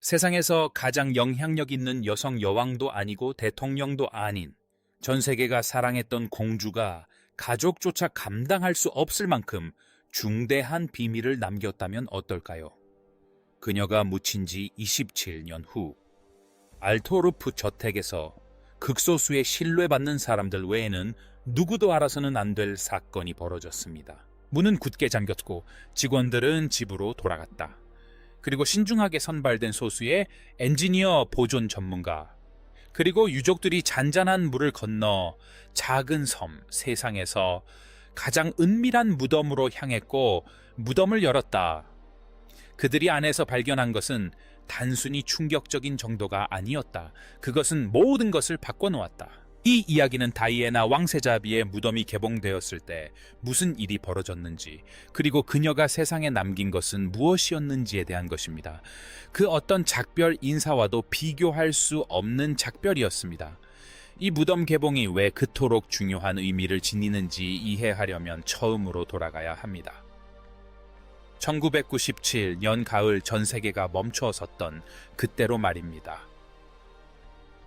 세상에서 가장 영향력 있는 여성 여왕도 아니고 대통령도 아닌 전 세계가 사랑했던 공주가 가족조차 감당할 수 없을 만큼 중대한 비밀을 남겼다면 어떨까요? 그녀가 묻힌 지 27년 후 알토르프 저택에서 극소수의 신뢰받는 사람들 외에는 누구도 알아서는 안 될 사건이 벌어졌습니다. 문은 굳게 잠겼고 직원들은 집으로 돌아갔다. 그리고 신중하게 선발된 소수의 엔지니어 보존 전문가, 그리고 유족들이 잔잔한 물을 건너 작은 섬 세상에서 가장 은밀한 무덤으로 향했고 무덤을 열었다. 그들이 안에서 발견한 것은 단순히 충격적인 정도가 아니었다. 그것은 모든 것을 바꿔놓았다. 이 이야기는 다이애나 왕세자비의 무덤이 개봉되었을 때 무슨 일이 벌어졌는지, 그리고 그녀가 세상에 남긴 것은 무엇이었는지에 대한 것입니다. 그 어떤 작별 인사와도 비교할 수 없는 작별이었습니다. 이 무덤 개봉이 왜 그토록 중요한 의미를 지니는지 이해하려면 처음으로 돌아가야 합니다. 1997년 가을 전 세계가 멈춰 섰던 그때로 말입니다.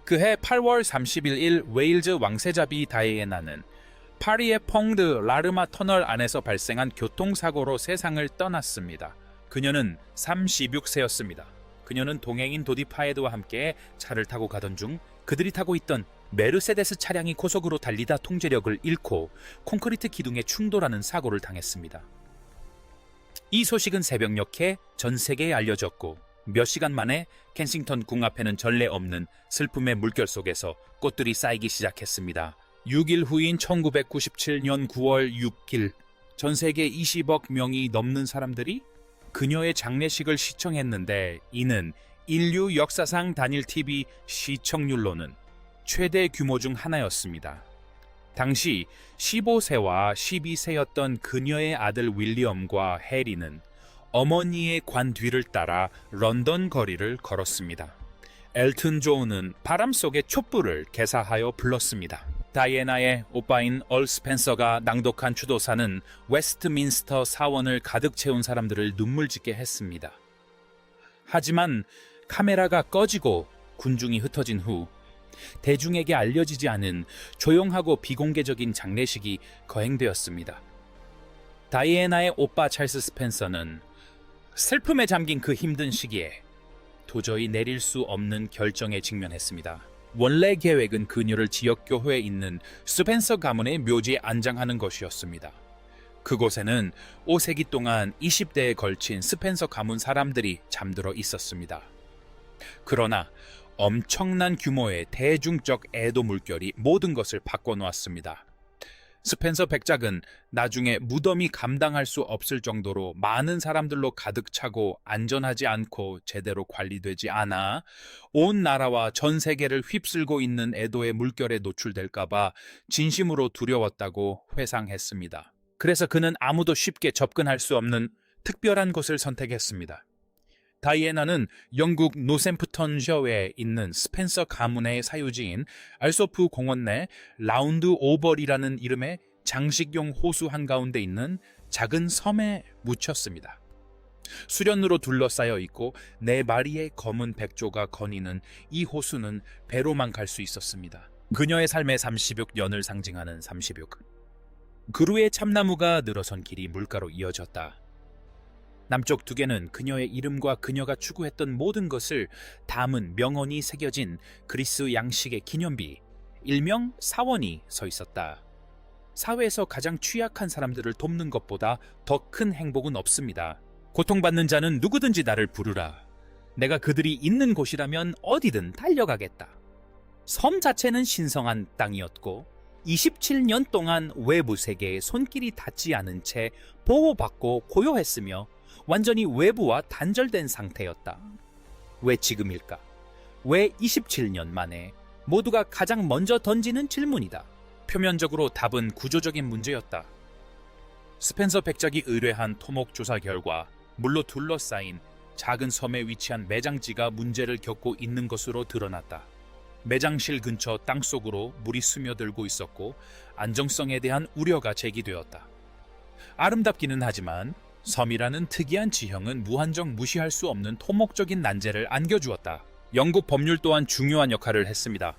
그해 8월 31일 웨일즈 왕세자비 다이애나는 파리의 퐁드 라르마 터널 안에서 발생한 교통사고로 세상을 떠났습니다. 그녀는 36세였습니다. 그녀는 동행인 도디 파에드와 함께 차를 타고 가던 중 그들이 타고 있던 메르세데스 차량이 고속으로 달리다 통제력을 잃고 콘크리트 기둥에 충돌하는 사고를 당했습니다. 이 소식은 새벽녘에 전 세계에 알려졌고 몇 시간 만에 켄싱턴 궁 앞에는 전례 없는 슬픔의 물결 속에서 꽃들이 쌓이기 시작했습니다. 6일 후인 1997년 9월 6일, 전 세계 20억 명이 넘는 사람들이 그녀의 장례식을 시청했는데 이는 인류 역사상 단일 TV 시청률로는 최대 규모 중 하나였습니다. 당시 15세와 12세였던 그녀의 아들 윌리엄과 해리는 어머니의 관 뒤를 따라 런던 거리를 걸었습니다. 엘튼 존은 바람 속의 촛불을 개사하여 불렀습니다. 다이애나의 오빠인 얼 스펜서가 낭독한 추도사는 웨스트민스터 사원을 가득 채운 사람들을 눈물짓게 했습니다. 하지만 카메라가 꺼지고 군중이 흩어진 후 대중에게 알려지지 않은 조용하고 비공개적인 장례식이 거행되었습니다. 다이애나의 오빠 찰스 스펜서는 슬픔에 잠긴 그 힘든 시기에 도저히 내릴 수 없는 결정에 직면했습니다. 원래 계획은 그녀를 지역교회에 있는 스펜서 가문의 묘지에 안장하는 것이었습니다. 그곳에는 5세기 동안 20대에 걸친 스펜서 가문 사람들이 잠들어 있었습니다. 그러나 엄청난 규모의 대중적 애도 물결이 모든 것을 바꿔놓았습니다. 스펜서 백작은 나중에 무덤이 감당할 수 없을 정도로 많은 사람들로 가득 차고 안전하지 않고 제대로 관리되지 않아 온 나라와 전 세계를 휩쓸고 있는 애도의 물결에 노출될까봐 진심으로 두려웠다고 회상했습니다. 그래서 그는 아무도 쉽게 접근할 수 없는 특별한 곳을 선택했습니다. 다이애나는 영국 노샘프턴셔에 있는 스펜서 가문의 사유지인 알소프 공원 내 라운드 오벌이라는 이름의 장식용 호수 한가운데 있는 작은 섬에 묻혔습니다. 수련으로 둘러싸여 있고 4마리의 검은 백조가 거니는 이 호수는 배로만 갈 수 있었습니다. 그녀의 삶의 36년을 상징하는 36. 그루의 참나무가 늘어선 길이 물가로 이어졌다. 남쪽 2개는 그녀의 이름과 그녀가 추구했던 모든 것을 담은 명언이 새겨진 그리스 양식의 기념비, 일명 사원이 서 있었다. 사회에서 가장 취약한 사람들을 돕는 것보다 더 큰 행복은 없습니다. 고통받는 자는 누구든지 나를 부르라. 내가 그들이 있는 곳이라면 어디든 달려가겠다. 섬 자체는 신성한 땅이었고 27년 동안 외부 세계의 손길이 닿지 않은 채 보호받고 고요했으며 완전히 외부와 단절된 상태였다. 왜 지금일까? 왜 27년 만에? 모두가 가장 먼저 던지는 질문이다. 표면적으로 답은 구조적인 문제였다. 스펜서 백작이 의뢰한 토목 조사 결과 물로 둘러싸인 작은 섬에 위치한 매장지가 문제를 겪고 있는 것으로 드러났다. 매장실 근처 땅속으로 물이 스며들고 있었고 안정성에 대한 우려가 제기되었다. 아름답기는 하지만 섬이라는 특이한 지형은 무한정 무시할 수 없는 토목적인 난제를 안겨주었다. 영국 법률 또한 중요한 역할을 했습니다.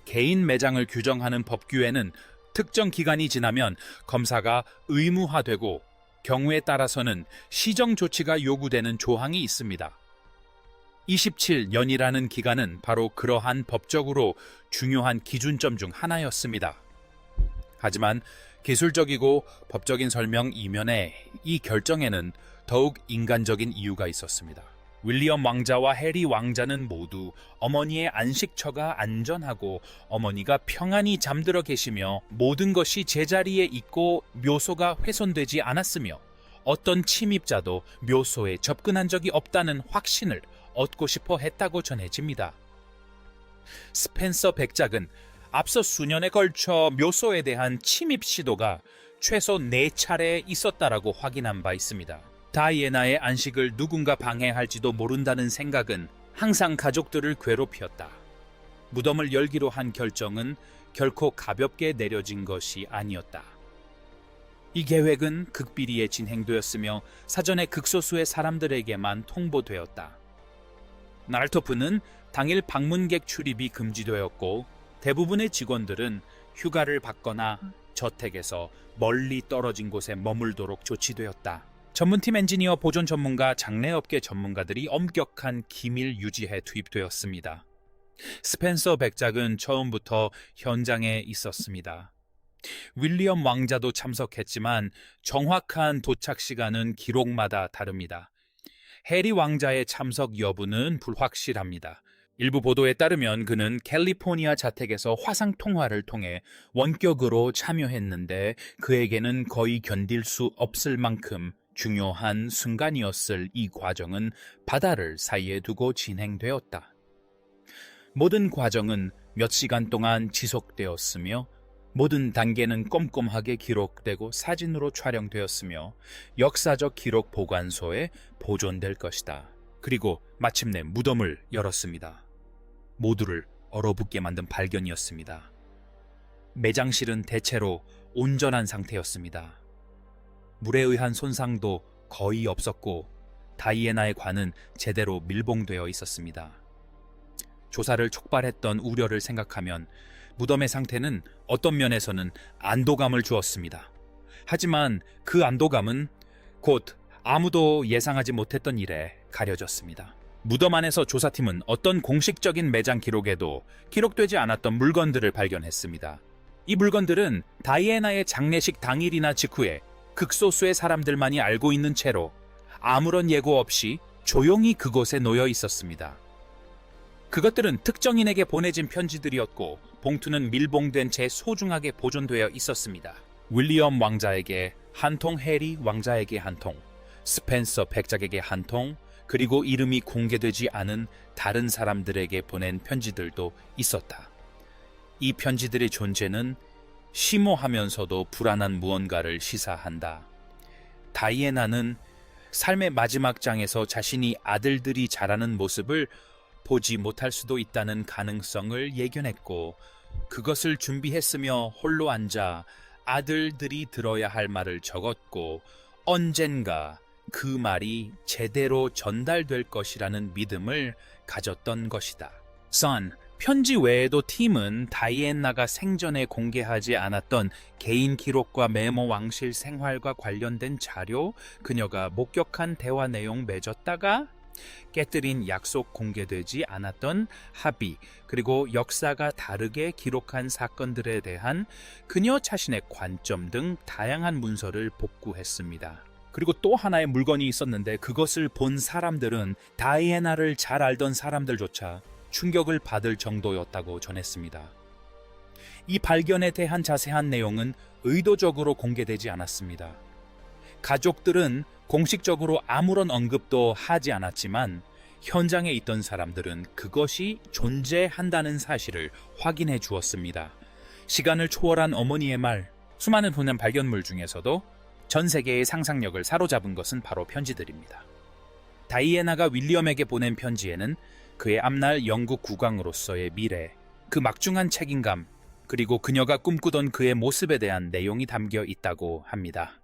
개인 매장을 규정하는 법규에는 특정 기간이 지나면 검사가 의무화되고 경우에 따라서는 시정 조치가 요구되는 조항이 있습니다. 27년이라는 기간은 바로 그러한 법적으로 중요한 기준점 중 하나였습니다. 하지만 기술적이고 법적인 설명 이면에 이 결정에는 더욱 인간적인 이유가 있었습니다. 윌리엄 왕자와 해리 왕자는 모두 어머니의 안식처가 안전하고 어머니가 평안히 잠들어 계시며 모든 것이 제자리에 있고 묘소가 훼손되지 않았으며 어떤 침입자도 묘소에 접근한 적이 없다는 확신을 얻고 싶어 했다고 전해집니다. 스펜서 백작은 앞서 수년에 걸쳐 묘소에 대한 침입 시도가 최소 4차례 있었다라고 확인한 바 있습니다. 다이애나의 안식을 누군가 방해할지도 모른다는 생각은 항상 가족들을 괴롭혔다. 무덤을 열기로 한 결정은 결코 가볍게 내려진 것이 아니었다. 이 계획은 극비리에 진행되었으며 사전에 극소수의 사람들에게만 통보되었다. 날토프는 당일 방문객 출입이 금지되었고 대부분의 직원들은 휴가를 받거나 저택에서 멀리 떨어진 곳에 머물도록 조치되었다. 전문팀 엔지니어 보존 전문가 장례업계 전문가들이 엄격한 기밀 유지에 투입되었습니다. 스펜서 백작은 처음부터 현장에 있었습니다. 윌리엄 왕자도 참석했지만 정확한 도착 시간은 기록마다 다릅니다. 해리 왕자의 참석 여부는 불확실합니다. 일부 보도에 따르면 그는 캘리포니아 자택에서 화상 통화를 통해 원격으로 참여했는데 그에게는 거의 견딜 수 없을 만큼 중요한 순간이었을 이 과정은 바다를 사이에 두고 진행되었다. 모든 과정은 몇 시간 동안 지속되었으며 모든 단계는 꼼꼼하게 기록되고 사진으로 촬영되었으며 역사적 기록 보관소에 보존될 것이다. 그리고 마침내 무덤을 열었습니다. 모두를 얼어붙게 만든 발견이었습니다. 매장실은 대체로 온전한 상태였습니다. 물에 의한 손상도 거의 없었고 다이애나의 관은 제대로 밀봉되어 있었습니다. 조사를 촉발했던 우려를 생각하면 무덤의 상태는 어떤 면에서는 안도감을 주었습니다. 하지만 그 안도감은 곧 아무도 예상하지 못했던 일에 가려졌습니다. 무덤 안에서 조사팀은 어떤 공식적인 매장 기록에도 기록되지 않았던 물건들을 발견했습니다. 이 물건들은 다이애나의 장례식 당일이나 직후에 극소수의 사람들만이 알고 있는 채로 아무런 예고 없이 조용히 그곳에 놓여 있었습니다. 그것들은 특정인에게 보내진 편지들이었고 봉투는 밀봉된 채 소중하게 보존되어 있었습니다. 윌리엄 왕자에게 한 통, 해리 왕자에게 한 통, 스펜서 백작에게 한 통, 그리고 이름이 공개되지 않은 다른 사람들에게 보낸 편지들도 있었다. 이 편지들의 존재는 심오하면서도 불안한 무언가를 시사한다. 다이애나는 삶의 마지막 장에서 자신이 아들들이 자라는 모습을 보지 못할 수도 있다는 가능성을 예견했고 그것을 준비했으며 홀로 앉아 아들들이 들어야 할 말을 적었고 언젠가 그 말이 제대로 전달될 것이라는 믿음을 가졌던 것이다. Son, 편지 외에도 팀은 다이애나가 생전에 공개하지 않았던 개인 기록과 메모 왕실 생활과 관련된 자료, 그녀가 목격한 대화 내용 맺었다가 깨뜨린 약속 공개되지 않았던 합의, 그리고 역사가 다르게 기록한 사건들에 대한 그녀 자신의 관점 등 다양한 문서를 복구했습니다. 그리고 또 하나의 물건이 있었는데 그것을 본 사람들은 다이애나를 잘 알던 사람들조차 충격을 받을 정도였다고 전했습니다. 이 발견에 대한 자세한 내용은 의도적으로 공개되지 않았습니다. 가족들은 공식적으로 아무런 언급도 하지 않았지만 현장에 있던 사람들은 그것이 존재한다는 사실을 확인해 주었습니다. 시간을 초월한 어머니의 말, 수많은 보낸 발견물 중에서도 전 세계의 상상력을 사로잡은 것은 바로 편지들입니다. 다이애나가 윌리엄에게 보낸 편지에는 그의 앞날 영국 국왕으로서의 미래, 그 막중한 책임감, 그리고 그녀가 꿈꾸던 그의 모습에 대한 내용이 담겨 있다고 합니다.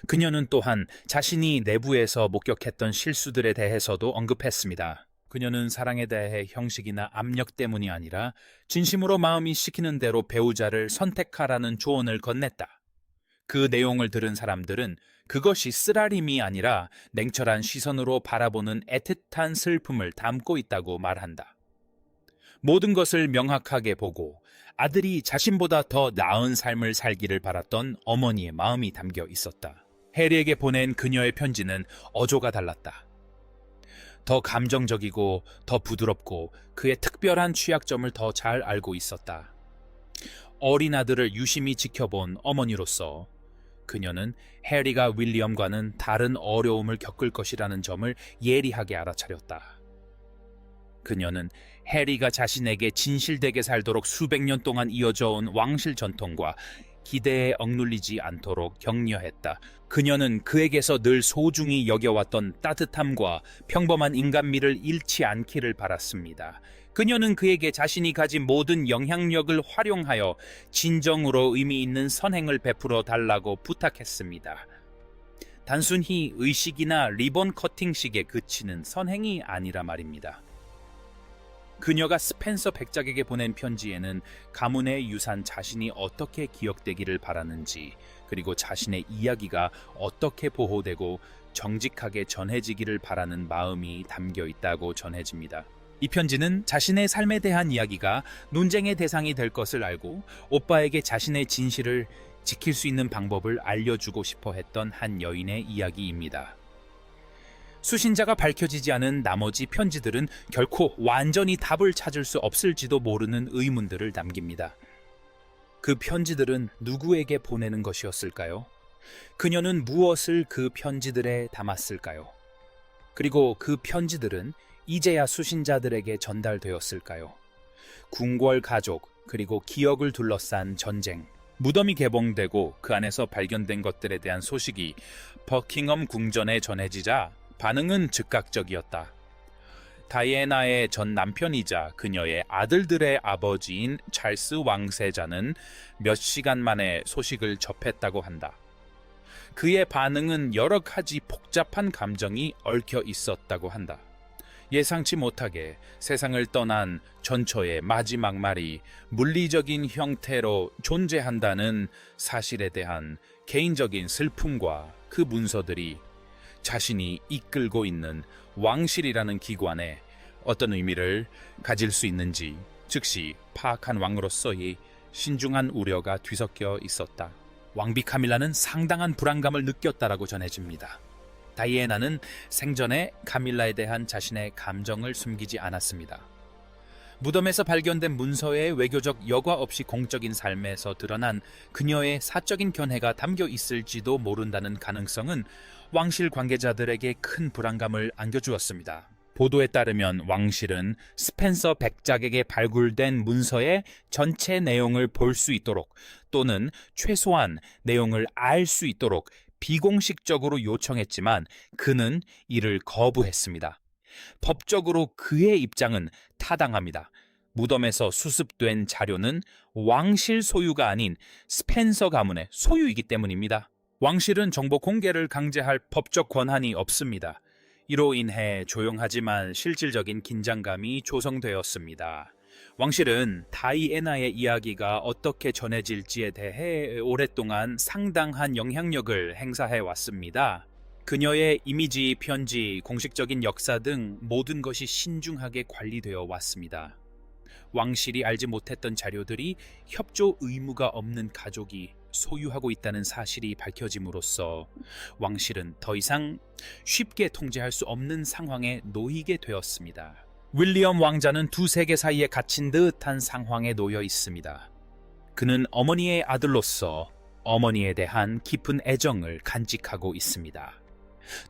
그녀는 또한 자신이 내부에서 목격했던 실수들에 대해서도 언급했습니다. 그녀는 사랑에 대해 형식이나 압력 때문이 아니라 진심으로 마음이 시키는 대로 배우자를 선택하라는 조언을 건넸다. 그 내용을 들은 사람들은 그것이 쓰라림이 아니라 냉철한 시선으로 바라보는 애틋한 슬픔을 담고 있다고 말한다. 모든 것을 명확하게 보고 아들이 자신보다 더 나은 삶을 살기를 바랐던 어머니의 마음이 담겨 있었다. 해리에게 보낸 그녀의 편지는 어조가 달랐다. 더 감정적이고 더 부드럽고 그의 특별한 취약점을 더 잘 알고 있었다. 어린 아들을 유심히 지켜본 어머니로서 그녀는 해리가 윌리엄과는 다른 어려움을 겪을 것이라는 점을 예리하게 알아차렸다. 그녀는 해리가 자신에게 진실되게 살도록 수백 년 동안 이어져 온 왕실 전통과 기대에 억눌리지 않도록 격려했다. 그녀는 그에게서 늘 소중히 여겨왔던 따뜻함과 평범한 인간미를 잃지 않기를 바랐습니다. 그녀는 그에게 자신이 가진 모든 영향력을 활용하여 진정으로 의미 있는 선행을 베풀어 달라고 부탁했습니다. 단순히 의식이나 리본 커팅식에 그치는 선행이 아니라 말입니다. 그녀가 스펜서 백작에게 보낸 편지에는 가문의 유산 자신이 어떻게 기억되기를 바라는지, 그리고 자신의 이야기가 어떻게 보호되고 정직하게 전해지기를 바라는 마음이 담겨 있다고 전해집니다. 이 편지는 자신의 삶에 대한 이야기가 논쟁의 대상이 될 것을 알고 오빠에게 자신의 진실을 지킬 수 있는 방법을 알려주고 싶어 했던 한 여인의 이야기입니다. 수신자가 밝혀지지 않은 나머지 편지들은 결코 완전히 답을 찾을 수 없을지도 모르는 의문들을 남깁니다. 그 편지들은 누구에게 보내는 것이었을까요? 그녀는 무엇을 그 편지들에 담았을까요? 그리고 그 편지들은 이제야 수신자들에게 전달되었을까요? 궁궐 가족, 그리고 기억을 둘러싼 전쟁, 무덤이 개봉되고 그 안에서 발견된 것들에 대한 소식이 버킹엄 궁전에 전해지자 반응은 즉각적이었다. 다이애나의 전 남편이자 그녀의 아들들의 아버지인 찰스 왕세자는 몇 시간 만에 소식을 접했다고 한다. 그의 반응은 여러 가지 복잡한 감정이 얽혀 있었다고 한다. 예상치 못하게 세상을 떠난 전처의 마지막 말이 물리적인 형태로 존재한다는 사실에 대한 개인적인 슬픔과 그 문서들이 자신이 이끌고 있는 왕실이라는 기관에 어떤 의미를 가질 수 있는지 즉시 파악한 왕으로서의 신중한 우려가 뒤섞여 있었다. 왕비 카밀라는 상당한 불안감을 느꼈다라고 전해집니다. 다이애나는 생전에 카밀라에 대한 자신의 감정을 숨기지 않았습니다. 무덤에서 발견된 문서의 외교적 여과 없이 공적인 삶에서 드러난 그녀의 사적인 견해가 담겨 있을지도 모른다는 가능성은 왕실 관계자들에게 큰 불안감을 안겨주었습니다. 보도에 따르면 왕실은 스펜서 백작에게 발굴된 문서의 전체 내용을 볼 수 있도록 또는 최소한 내용을 알 수 있도록 비공식적으로 요청했지만 그는 이를 거부했습니다. 법적으로 그의 입장은 타당합니다. 무덤에서 수습된 자료는 왕실 소유가 아닌 스펜서 가문의 소유이기 때문입니다. 왕실은 정보 공개를 강제할 법적 권한이 없습니다. 이로 인해 조용하지만 실질적인 긴장감이 조성되었습니다. 왕실은 다이애나의 이야기가 어떻게 전해질지에 대해 오랫동안 상당한 영향력을 행사해 왔습니다. 그녀의 이미지, 편지, 공식적인 역사 등 모든 것이 신중하게 관리되어 왔습니다. 왕실이 알지 못했던 자료들이 협조 의무가 없는 가족이 소유하고 있다는 사실이 밝혀짐으로써 왕실은 더 이상 쉽게 통제할 수 없는 상황에 놓이게 되었습니다. 윌리엄 왕자는 두 세계 사이에 갇힌 듯한 상황에 놓여 있습니다. 그는 어머니의 아들로서 어머니에 대한 깊은 애정을 간직하고 있습니다.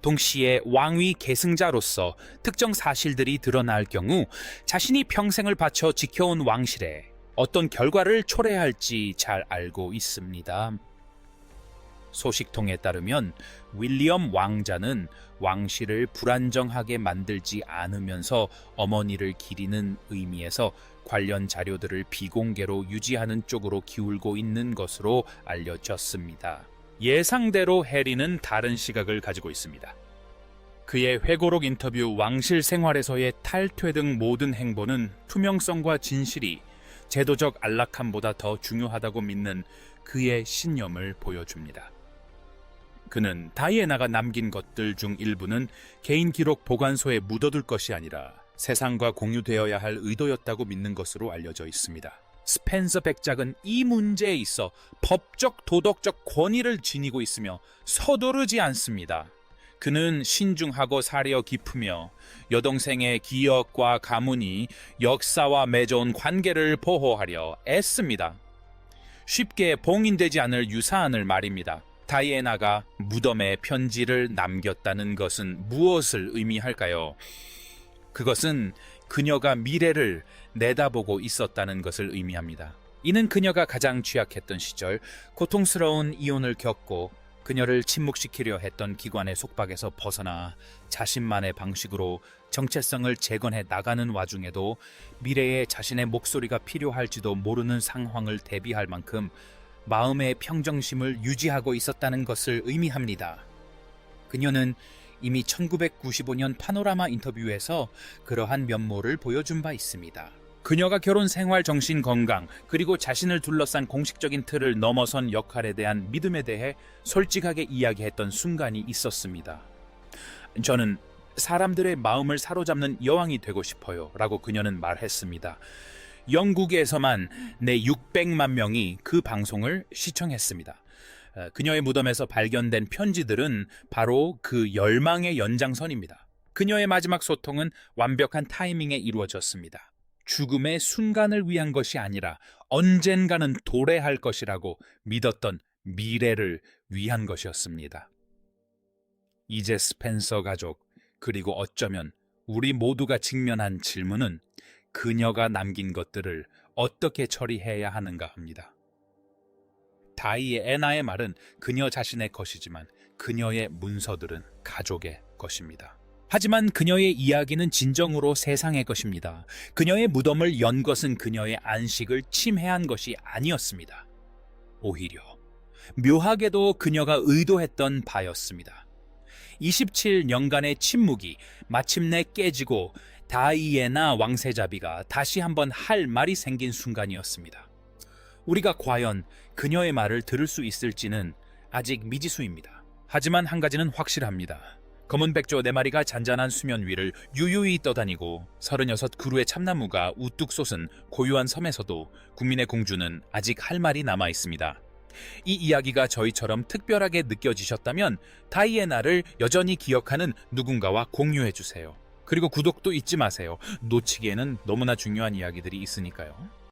동시에 왕위 계승자로서 특정 사실들이 드러날 경우 자신이 평생을 바쳐 지켜온 왕실에 어떤 결과를 초래할지 잘 알고 있습니다. 소식통에 따르면 윌리엄 왕자는 왕실을 불안정하게 만들지 않으면서 어머니를 기리는 의미에서 관련 자료들을 비공개로 유지하는 쪽으로 기울고 있는 것으로 알려졌습니다. 예상대로 해리는 다른 시각을 가지고 있습니다. 그의 회고록 인터뷰, 왕실 생활에서의 탈퇴 등 모든 행보는 투명성과 진실이 제도적 안락함보다 더 중요하다고 믿는 그의 신념을 보여줍니다. 그는 다이애나가 남긴 것들 중 일부는 개인 기록 보관소에 묻어둘 것이 아니라 세상과 공유되어야 할 의도였다고 믿는 것으로 알려져 있습니다. 스펜서 백작은 이 문제에 있어 법적 도덕적 권위를 지니고 있으며 서두르지 않습니다. 그는 신중하고 사려 깊으며 여동생의 기억과 가문이 역사와 맺어온 관계를 보호하려 애씁니다. 쉽게 봉인되지 않을 유사안을 말입니다. 다이애나가 무덤에 편지를 남겼다는 것은 무엇을 의미할까요? 그것은 그녀가 미래를 내다보고 있었다는 것을 의미합니다. 이는 그녀가 가장 취약했던 시절 고통스러운 이혼을 겪고 그녀를 침묵시키려 했던 기관의 속박에서 벗어나 자신만의 방식으로 정체성을 재건해 나가는 와중에도 미래에 자신의 목소리가 필요할지도 모르는 상황을 대비할 만큼 마음의 평정심을 유지하고 있었다는 것을 의미합니다. 그녀는 이미 1995년 파노라마 인터뷰에서 그러한 면모를 보여준 바 있습니다. 그녀가 결혼 생활 정신 건강 그리고 자신을 둘러싼 공식적인 틀을 넘어선 역할에 대한 믿음에 대해 솔직하게 이야기했던 순간이 있었습니다. 저는 사람들의 마음을 사로잡는 여왕이 되고 싶어요 라고 그녀는 말했습니다. 영국에서만 내 600만 명이 그 방송을 시청했습니다. 그녀의 무덤에서 발견된 편지들은 바로 그 열망의 연장선입니다. 그녀의 마지막 소통은 완벽한 타이밍에 이루어졌습니다. 죽음의 순간을 위한 것이 아니라 언젠가는 도래할 것이라고 믿었던 미래를 위한 것이었습니다. 이제 스펜서 가족, 그리고 어쩌면 우리 모두가 직면한 질문은 그녀가 남긴 것들을 어떻게 처리해야 하는가 합니다. 다이애나의 말은 그녀 자신의 것이지만 그녀의 문서들은 가족의 것입니다. 하지만 그녀의 이야기는 진정으로 세상의 것입니다. 그녀의 무덤을 연 것은 그녀의 안식을 침해한 것이 아니었습니다. 오히려 묘하게도 그녀가 의도했던 바였습니다. 27년간의 침묵이 마침내 깨지고 다이애나 왕세자비가 다시 한번 할 말이 생긴 순간이었습니다. 우리가 과연 그녀의 말을 들을 수 있을지는 아직 미지수입니다. 하지만 한 가지는 확실합니다. 검은 백조 4마리가 잔잔한 수면 위를 유유히 떠다니고 36 그루의 참나무가 우뚝 솟은 고요한 섬에서도 국민의 공주는 아직 할 말이 남아 있습니다. 이 이야기가 저희처럼 특별하게 느껴지셨다면 다이애나를 여전히 기억하는 누군가와 공유해 주세요. 그리고 구독도 잊지 마세요. 놓치기에는 너무나 중요한 이야기들이 있으니까요.